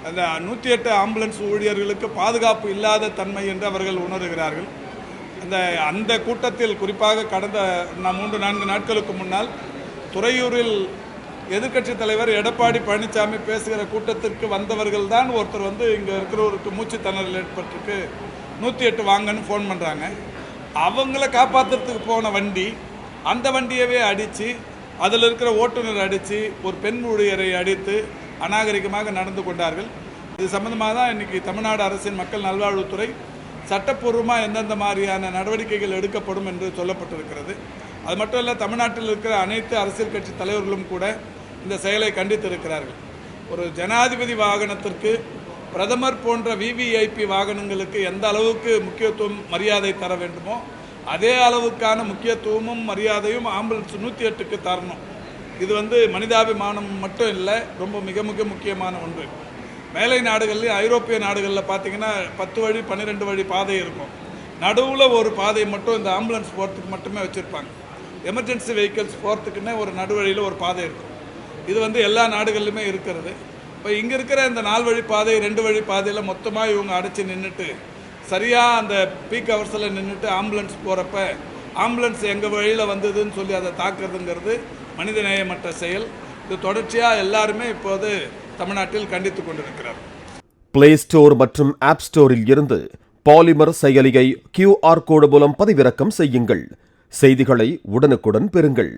அந்த 108 ஆம்புலன்ஸ் ஊழியர்களுக்கு பாதுகாப்பு இல்லாத தன்மை என்று அவர்கள் உணர்கிறார்கள். அந்த கூட்டத்தில் குறிப்பாக கடந்த 3-4 நாட்களுக்கு முன்னால் துறையூரில் எதிர்க்கட்சித் தலைவர் எடப்பாடி பழனிசாமி பேசுகிற கூட்டத்திற்கு வந்தவர்கள் தான் ஒருத்தர் வந்து இங்கே இருக்கிறவருக்கு மூச்சு திணறல் ஏற்பட்டிருக்கு 108 வாங்கன்னு ஃபோன் பண்ணுறாங்க. அவங்கள காப்பாற்றுறதுக்கு போன வண்டி அந்த வண்டியவே அடித்து அதில் இருக்கிற ஓட்டுநர் அடித்து ஒரு பெண் ஊழியரை அடித்து அநாகரிகமாக நடந்து கொண்டார்கள். இது சம்பந்தமாக தான் இன்றைக்கி தமிழ்நாடு அரசின் மக்கள் நல்வாழ்வுத்துறை சட்டப்பூர்வமாக எந்தெந்த மாதிரியான நடவடிக்கைகள் எடுக்கப்படும் என்று சொல்லப்பட்டிருக்கிறது. அது மட்டும் இல்லை, தமிழ்நாட்டில் இருக்கிற அனைத்து அரசியல் கட்சி தலைவர்களும் கூட இந்த செயலை கண்டித்திருக்கிறார்கள். ஒரு ஜனாதிபதி வாகனத்திற்கு பிரதமர் போன்ற விவிஐபி வாகனங்களுக்கு எந்த அளவுக்கு முக்கியத்துவம் மரியாதை தர வேண்டுமோ அதே அளவுக்கான முக்கியத்துவமும் மரியாதையும் ஆம்புலன்ஸ் 108க்கு தரணும். இது வந்து மனிதாபிமானம் மட்டும் இல்லை, ரொம்ப மிக மிக முக்கியமான ஒன்று. மேலை நாடுகள்லையும் ஐரோப்பிய நாடுகளில் பார்த்தீங்கன்னா 10 வழி 12 வழி பாதை இருக்கும். நடுவில் ஒரு பாதை மட்டும் இந்த ஆம்புலன்ஸ் போகிறதுக்கு மட்டுமே வச்சுருப்பாங்க. எமர்ஜென்சி வெஹிக்கிள்ஸ் போகிறதுக்குன்னே ஒரு நடுவழியில் ஒரு பாதை இருக்கும். இது வந்து எல்லா நாடுகள்லையுமே இருக்கிறது. இப்போ இங்கே இருக்கிற இந்த 4 வழி பாதை 2 வழி பாதையில் மொத்தமாக இவங்க அடைச்சி நின்றுட்டு சரியாக அந்த பீக் ஹவர்ஸில் நின்றுட்டு ஆம்புலன்ஸ் போகிறப்ப ஆம்புலன்ஸ் எங்கள் வழியில் வந்ததுன்னு சொல்லி அதை தாக்குறதுங்கிறது மனிதநேயமற்ற செயல். இது தொடர்ச்சியாக எல்லாருமே இப்போது தமிழ்நாட்டில் கண்டித்து கொண்டிருக்கிறார். பிளே ஸ்டோர் மற்றும் ஆப் ஸ்டோரில் இருந்து பாலிமர் செயலியை QR கோடு மூலம் பதிவிறக்கம் செய்யுங்கள். செய்திகளை உடனுக்குடன் பெறுங்கள்.